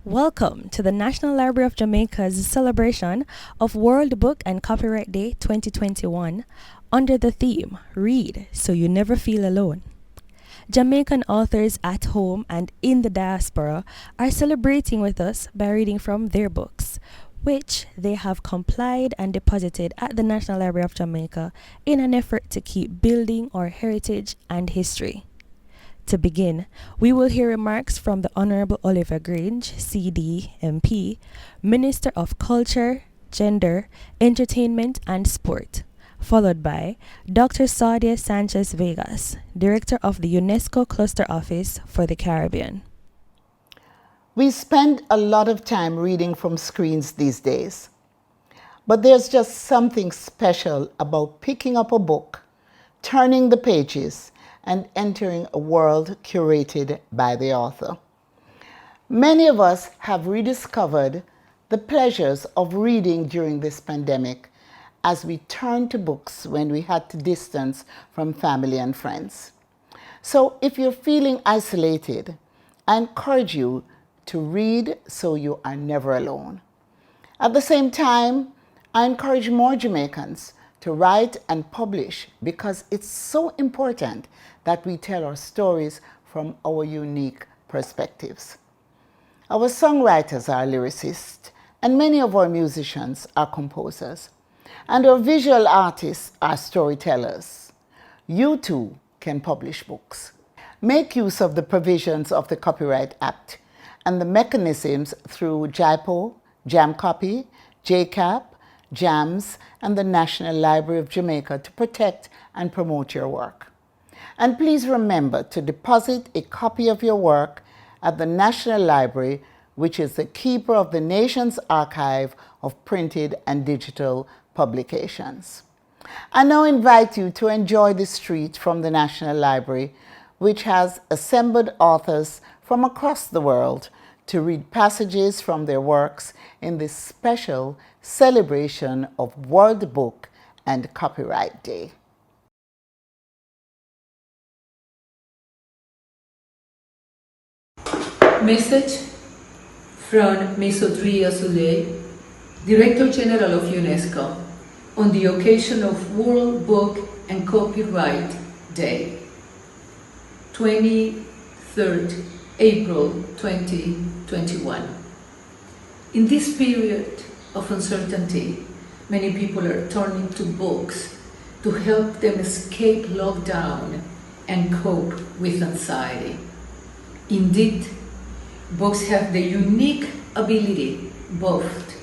Welcome to the National Library of Jamaica's celebration of World Book and Copyright Day 2021 under the theme Read So You Never Feel Alone. Jamaican authors at home and in the diaspora are celebrating with us by reading from their books, which they have compiled and deposited at the National Library of Jamaica in an effort to keep building our heritage and history. To begin, we will hear remarks from the Honorable Olivia Grange, CD, MP, Minister of Culture, Gender, Entertainment and Sport, followed by Dr. Saadia Sanchez-Vegas, Director of the UNESCO Cluster Office for the Caribbean. We spend a lot of time reading from screens these days, but there's just something special about picking up a book, turning the pages, and entering a world curated by the author. Many of us have rediscovered the pleasures of reading during this pandemic as we turned to books when we had to distance from family and friends. So if you're feeling isolated, I encourage you to read so you are never alone. At the same time, I encourage more Jamaicans to write and publish because it's so important that we tell our stories from our unique perspectives. Our songwriters are lyricists, and many of our musicians are composers, and our visual artists are storytellers. You too can publish books. Make use of the provisions of the Copyright Act and the mechanisms through JIPO, JAMCopy, JCAP, JAMS, and the National Library of Jamaica to protect and promote your work. And please remember to deposit a copy of your work at the National Library, which is the keeper of the nation's archive of printed and digital publications. I now invite you to enjoy this treat from the National Library, which has assembled authors from across the world to read passages from their works in this special celebration of World Book and Copyright Day. Message from Miss Tania Lou, Director General of UNESCO, on the occasion of World Book and Copyright Day, 23rd April 2021. In this period of uncertainty, many people are turning to books to help them escape lockdown and cope with anxiety. Indeed, books have the unique ability both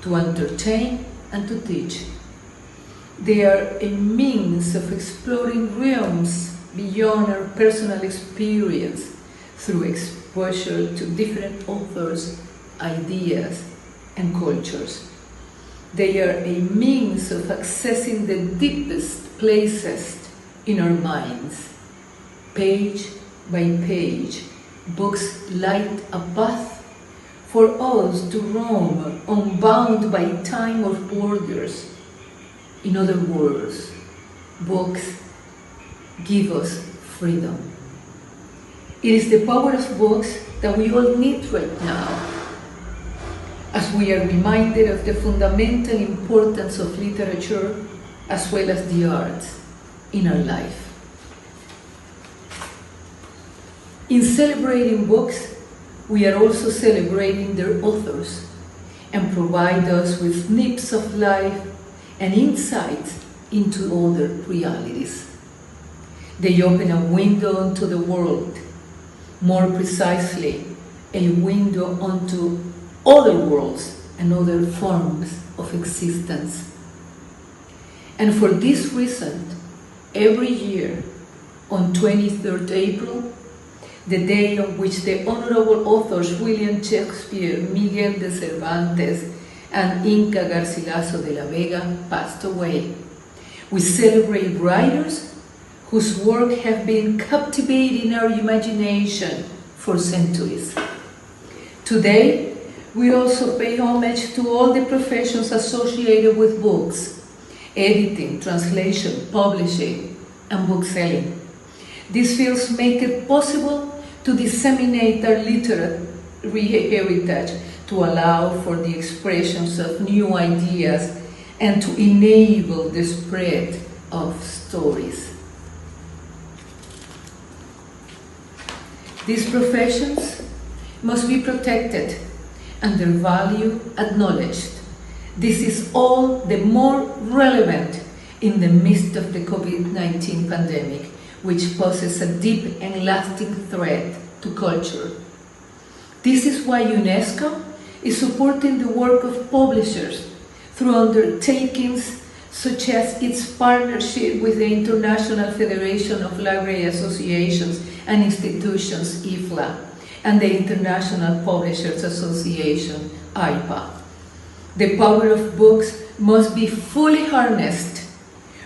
to entertain and to teach. They are a means of exploring realms beyond our personal experience through exposure to different authors, ideas, and cultures. They are a means of accessing the deepest places in our minds. Page by page, books light a path for us to roam unbound by time or borders. In other words, books give us freedom. It is the power of books that we all need right now, as we are reminded of the fundamental importance of literature as well as the arts in our life. In celebrating books, we are also celebrating their authors and provide us with snips of life and insights into other realities. They open a window onto the world, more precisely, a window onto other worlds and other forms of existence. And for this reason, every year, on 23rd April, the day on which the honorable authors William Shakespeare, Miguel de Cervantes, and Inca Garcilaso de la Vega passed away, we celebrate writers whose work have been captivating our imagination for centuries. Today, we also pay homage to all the professions associated with books: editing, translation, publishing, and book selling. These fields make it possible to disseminate our heritage to allow for the expressions of new ideas and to enable the spread of stories. These professions must be protected and their value acknowledged. This is all the more relevant in the midst of the COVID-19 pandemic, which poses a deep and lasting threat to culture. This is why UNESCO is supporting the work of publishers through undertakings such as its partnership with the International Federation of Library Associations and Institutions, IFLA, and the International Publishers Association, IPA. The power of books must be fully harnessed.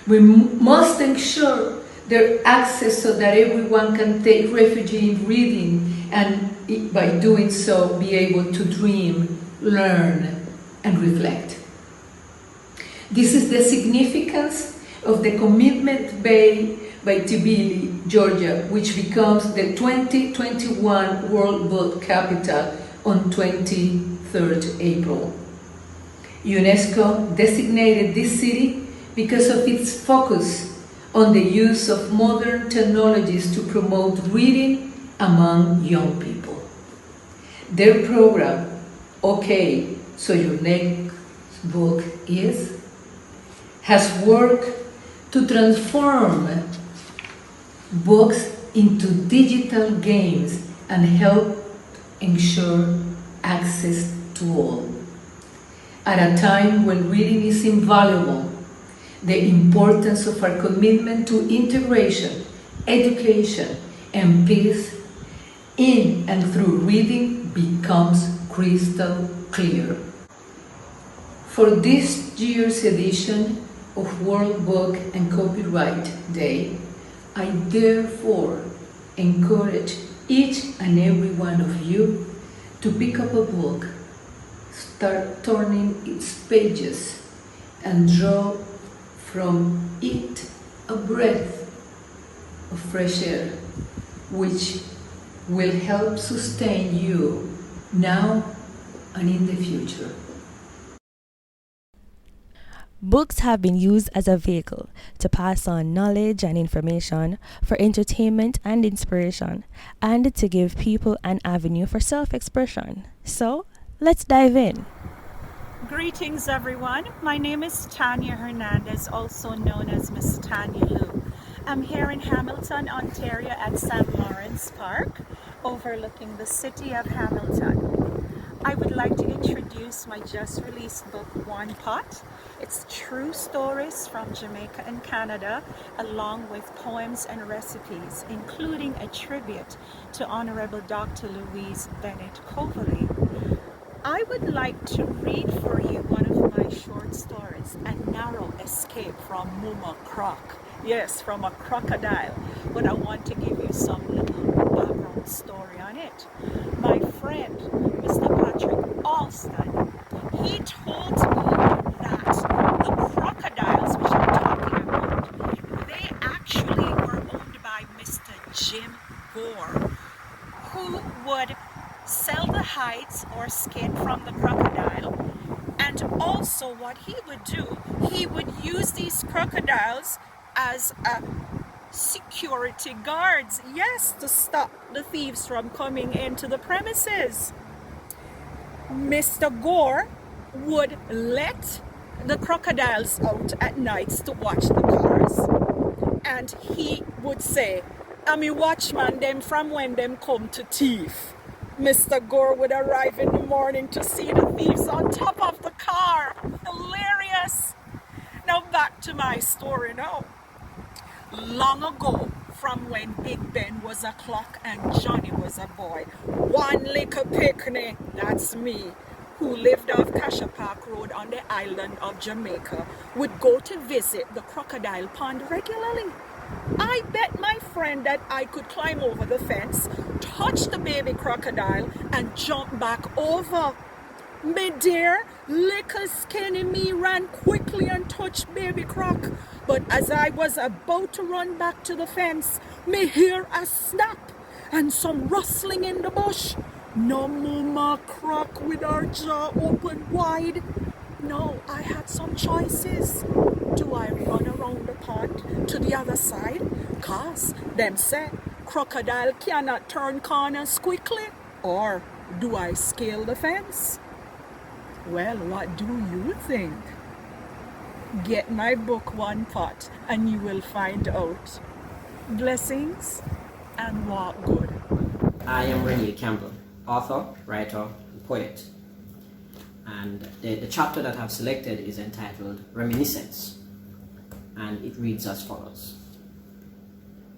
We must ensure their access so that everyone can take refuge in reading and by doing so be able to dream, learn, and reflect. This is the significance of the commitment made by Tbilisi, Georgia, which becomes the 2021 World Book Capital on 23rd April. UNESCO designated this city because of its focus on the use of modern technologies to promote reading among young people. Their program, OK, So Your Next Book Is, has worked to transform books into digital games and help ensure access to all. At a time when reading is invaluable, the importance of our commitment to integration, education, and peace in and through reading becomes crystal clear. For this year's edition of World Book and Copyright Day, I therefore encourage each and every one of you to pick up a book, start turning its pages, and draw from it a breath of fresh air, which will help sustain you now and in the future. Books have been used as a vehicle to pass on knowledge and information, for entertainment and inspiration, and to give people an avenue for self-expression. So, let's dive in. Greetings everyone, my name is Tania Hernandez, also known as Miss Tania Lou. I'm here in Hamilton, Ontario at St. Lawrence Park, overlooking the city of Hamilton. I would like to introduce my just released book, One Pot. It's true stories from Jamaica and Canada, along with poems and recipes, including a tribute to Honorable Dr. Louise Bennett Coverley. I would like to read for you one of my short stories, A Narrow Escape from Muma Croc. Yes, from a crocodile, but I want to give you some little background story on it. My friend, Mr. Patrick Alston, he told me that the crocodiles which I'm talking about, they actually were owned by Mr. Jim Gore, who would sell the hides or skin from the crocodile, and also what he would do, he would use these crocodiles as security guards, yes, to stop the thieves from coming into the premises. Mr. Gore would let the crocodiles out at nights to watch the cars, and he would say, "I'm a watchman them from when them come to thief." Mr. Gore would arrive in the morning to see the thieves on top of the car. Hilarious. Now back to my story now. Long ago, from when Big Ben was a clock and Johnny was a boy, one little picnic, that's me, who lived off Cassia Park Road on the island of Jamaica, would go to visit the crocodile pond regularly. I bet my friend that I could climb over the fence, touch the baby crocodile, and jump back over. Mid-air, little skinny me ran quickly and touched baby croc. But as I was about to run back to the fence, me hear a snap and some rustling in the bush. No mama crack with our jaw open wide. No, I had some choices. Do I run around the pond to the other side? 'Cause them say crocodile cannot turn corners quickly. Or do I scale the fence? Well, what do you think? Get my book One Pot and you will find out. Blessings and walk good. I am Reneil Campbell, author, writer, and poet. And the chapter that I've selected is entitled Reminiscence, and it reads as follows.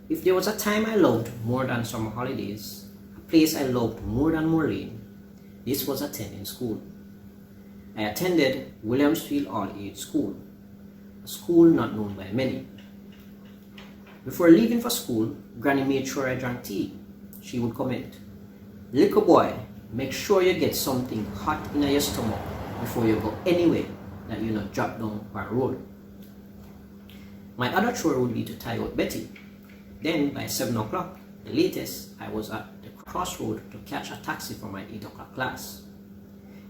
If there was a time I loved more than summer holidays, a place I loved more than Moorlane, this was attending school. I attended Williamsfield All-Age School, a school not known by many. Before leaving for school, Granny made sure I drank tea. She would comment, "Little boy, make sure you get something hot in your stomach before you go anywhere that you not drop down or roll." My other chore would be to tie out Betty. Then by 7 o'clock, the latest, I was at the crossroad to catch a taxi for my 8 o'clock class.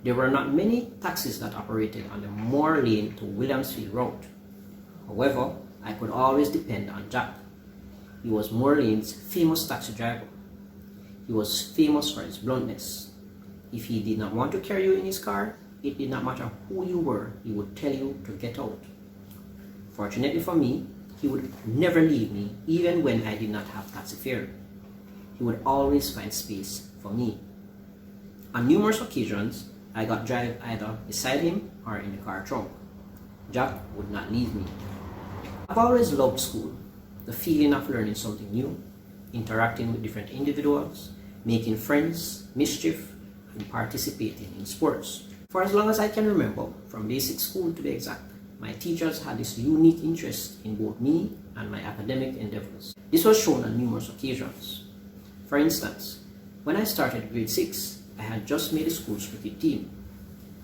There were not many taxis that operated on the Moor Lane to Williamsfield route. However, I could always depend on Jack. He was Moor Lane's famous taxi driver. He was famous for his bluntness. If he did not want to carry you in his car, it did not matter who you were, he would tell you to get out. Fortunately for me, he would never leave me even when I did not have taxi fare. He would always find space for me. On numerous occasions, I got drive either beside him or in the car trunk. Jack would not leave me. I've always loved school, the feeling of learning something new, interacting with different individuals, making friends, mischief, and participating in sports. For as long as I can remember, from basic school to be exact, my teachers had this unique interest in both me and my academic endeavors. This was shown on numerous occasions. For instance, when I started grade 6, I had just made the school's cricket team.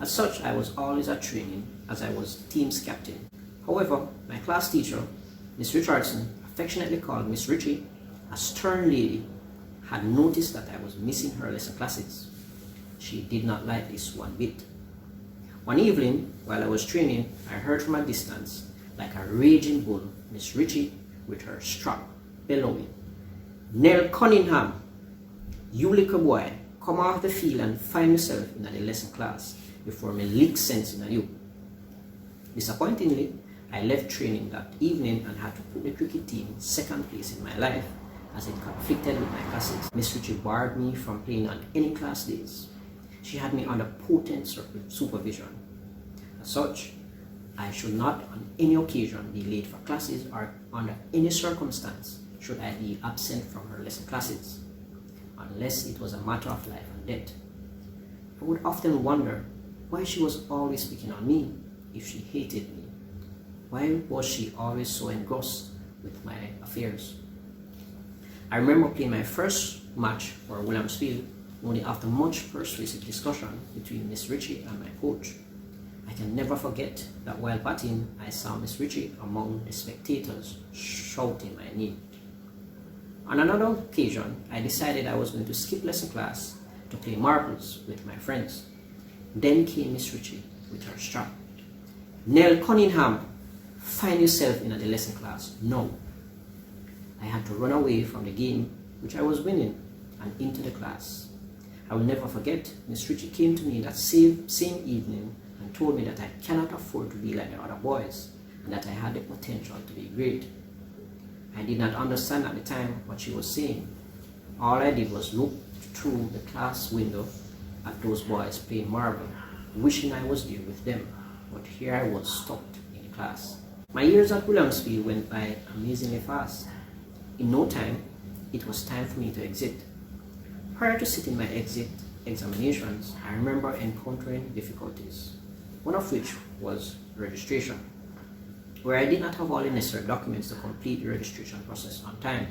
As such, I was always at training as I was team's captain. However, my class teacher, Miss Richardson, affectionately called Miss Richie, a stern lady, had noticed that I was missing her lesson classes. She did not like this one bit. One evening, while I was training, I heard from a distance, like a raging bull, Miss Richie with her strap bellowing, "Nell Cunningham, you little boy, come off the field and find yourself in the lesson class before me lick sense in you." Disappointingly, I left training that evening and had to put the cricket team in second place in my life as it conflicted with my classes. Miss Richie barred me from playing on any class days. She had me under potent supervision. As such, I should not on any occasion be late for classes or under any circumstance should I be absent from her lesson classes, unless it was a matter of life and death. I would often wonder why she was always picking on me if she hated me. Why was she always so engrossed with my affairs? I remember playing my first match for Williamsfield only after much persuasive discussion between Miss Richie and my coach. I can never forget that while batting, I saw Miss Richie among the spectators shouting my name. On another occasion, I decided I was going to skip lesson class to play marbles with my friends. Then came Miss Richie with her strap. "Nell Cunningham, find yourself in the lesson class now." I had to run away from the game, which I was winning, and into the class. I will never forget, Miss Richie came to me that same evening and told me that I cannot afford to be like the other boys, and that I had the potential to be great. I did not understand at the time what she was saying. All I did was look through the class window at those boys playing marble, wishing I was there with them, but here I was stuck in class. My years at Williamsfield went by amazingly fast. In no time, it was time for me to exit. Prior to sitting my exit examinations, I remember encountering difficulties, one of which was registration, where I did not have all the necessary documents to complete the registration process on time.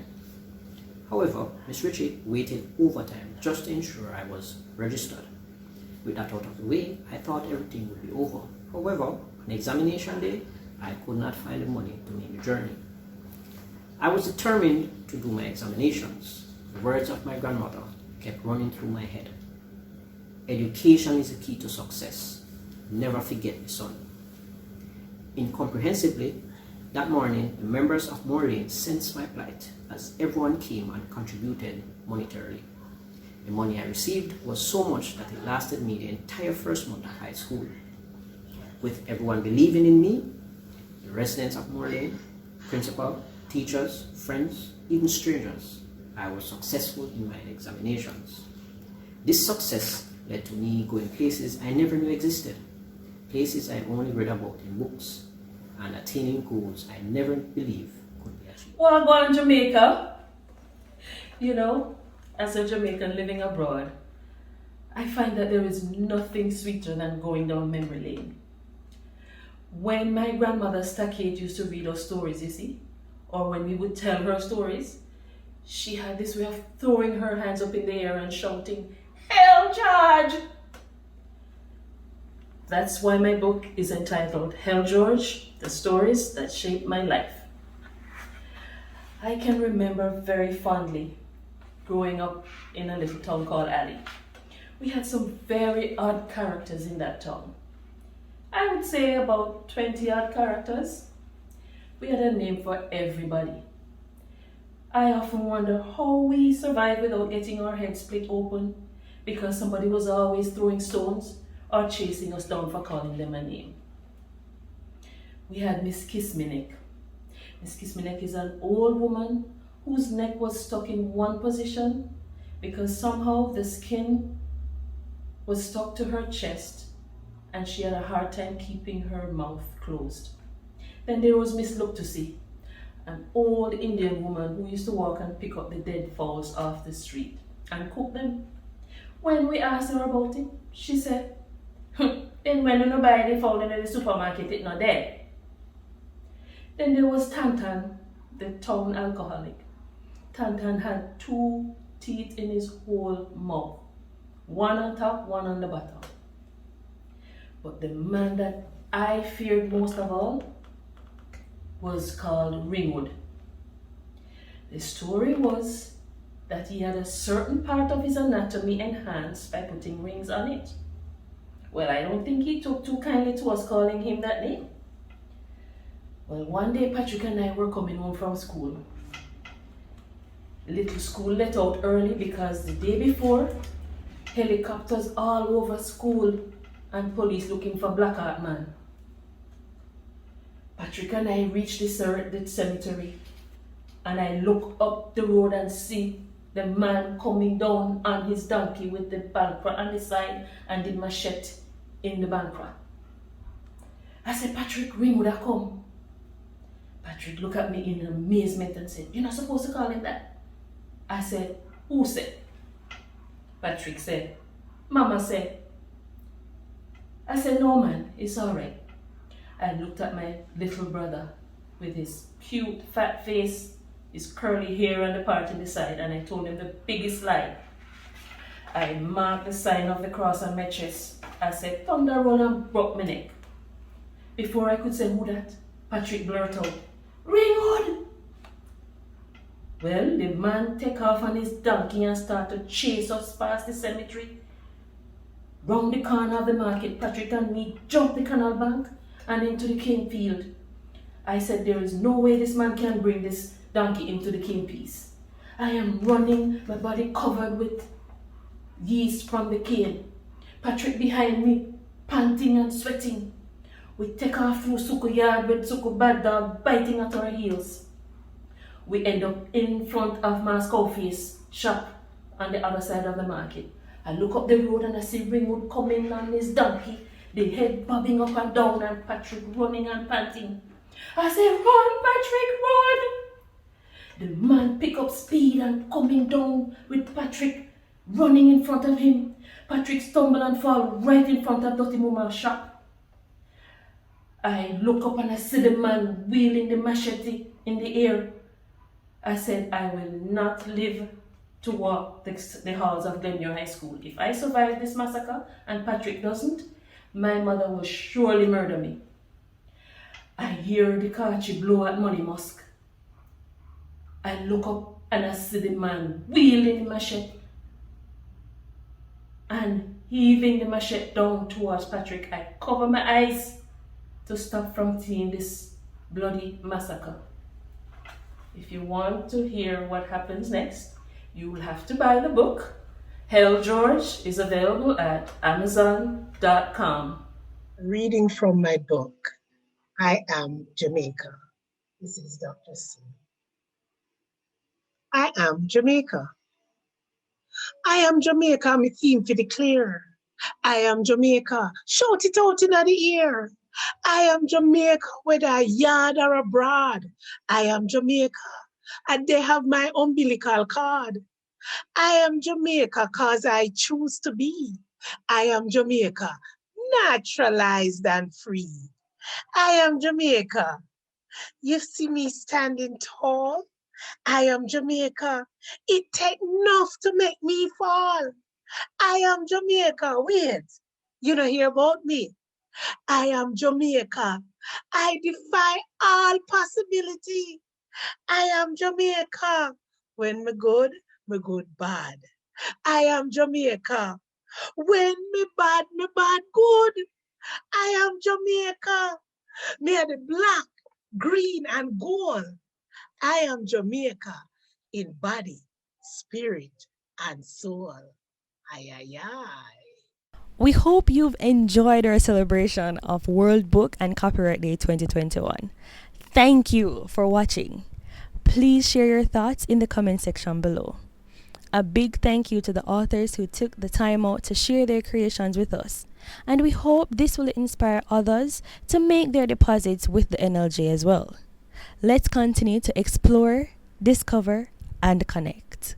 However, Miss Richie waited overtime just to ensure I was registered. With that out of the way, I thought everything would be over. However, on examination day, I could not find the money to make the journey. I was determined to do my examinations. The words of my grandmother kept running through my head. Education is the key to success. Never forget me, son. Incomprehensibly, that morning, the members of Morlane sensed my plight as everyone came and contributed monetarily. The money I received was so much that it lasted me the entire first month of high school. With everyone believing in me, the residents of Morlane, principal, teachers, friends, even strangers, I was successful in my examinations. This success led to me going places I never knew existed, places I only read about in books, and attaining goals I never believed could be achieved. Well, going to Jamaica, you know, as a Jamaican living abroad, I find that there is nothing sweeter than going down memory lane. When my grandmother Stockade used to read us stories, you see, or when we would tell her stories, she had this way of throwing her hands up in the air and shouting, "Hell, George!" That's why my book is entitled Hell, George, The Stories That Shaped My Life. I can remember very fondly growing up in a little town called Alley. We had some very odd characters in that town. I would say about 20 odd characters. We had a name for everybody. I often wonder how we survived without getting our heads split open because somebody was always throwing stones or chasing us down for calling them a name. We had Miss Kisminek. Miss Kisminek is an old woman whose neck was stuck in one position because somehow the skin was stuck to her chest and she had a hard time keeping her mouth closed. Then there was Miss Look-to-See, an old Indian woman who used to walk and pick up the dead fowls off the street and cook them. When we asked her about it, she said, "Then when you buy the fowl in the supermarket, it's not dead." Then there was Tantan, the town alcoholic. Tantan had 2 teeth in his whole mouth, one on top, one on the bottom. But the man that I feared most of all was called Ringwood. The story was that he had a certain part of his anatomy enhanced by putting rings on it. Well, I don't think he took too kindly to us calling him that name. Well, one day Patrick and I were coming home from school. Little school let out early because the day before, helicopters all over school and police looking for Blackheart Man. Patrick and I reached the cemetery and I look up the road and see the man coming down on his donkey with the bankra on the side and the machete in the bankra. I said, "Patrick, Ringwood have come." Patrick looked at me in amazement and said, "You're not supposed to call him that." I said, "Who said?" Patrick said, "Mama said." I said, "No man, it's all right." I looked at my little brother with his cute fat face, his curly hair and the part in the side, and I told him the biggest lie. I marked the sign of the cross on my chest. I said, "Thunder roll," and broke my neck. Before I could say who that, Patrick blurted out, "Ringwood!" Well, the man take off on his donkey and started to chase us past the cemetery. Round the corner of the market, Patrick and me jumped the canal bank and into the cane field. I said, "There is no way this man can bring this donkey into the cane piece." I am running, my body covered with yeast from the cane. Patrick behind me, panting and sweating. We take off through Suku yard with Suku bad dog biting at our heels. We end up in front of Moscow Face shop on the other side of the market. I look up the road and I see Ringwood coming on his donkey, the head bobbing up and down and Patrick running and panting. I say, "Run, Patrick, run!" The man pick up speed and coming down with Patrick running in front of him. Patrick stumble and fall right in front of Dirty Muma's shop. I look up and I see the man wheeling the machete in the air. I said, "I will not live to walk the halls of Glenure High School. If I survive this massacre and Patrick doesn't, my mother will surely murder me." I hear the Kachi blow at Money Musk. I look up and I see the man wielding the machete. And Heaving the machete down towards Patrick, I cover my eyes to stop from seeing this bloody massacre. If you want to hear what happens next, you will have to buy the book. Hell George is available at Amazon.com. Reading from my book, I Am Jamaica. This is Dr. C. I am Jamaica. I am Jamaica, my theme for the clear. I am Jamaica, shout it out in the ear. I am Jamaica, whether a yard or abroad. I am Jamaica, and they have my umbilical cord. I am Jamaica, cause I choose to be. I am Jamaica, naturalized and free. I am Jamaica. You see me standing tall? I am Jamaica. It take enough to make me fall. I am Jamaica. Wait, you don't hear about me. I am Jamaica. I defy all possibility. I am Jamaica. When me good bad. I am Jamaica. When me bad good. I am Jamaica. Me are the black, green, and gold. I am Jamaica in body, spirit, and soul. Ay, ay, ay. We hope you've enjoyed our celebration of World Book and Copyright Day 2021. Thank you for watching. Please share your thoughts in the comment section below. A big thank you to the authors who took the time out to share their creations with us. And we hope this will inspire others to make their deposits with the NLJ as well. Let's continue to explore, discover, and connect.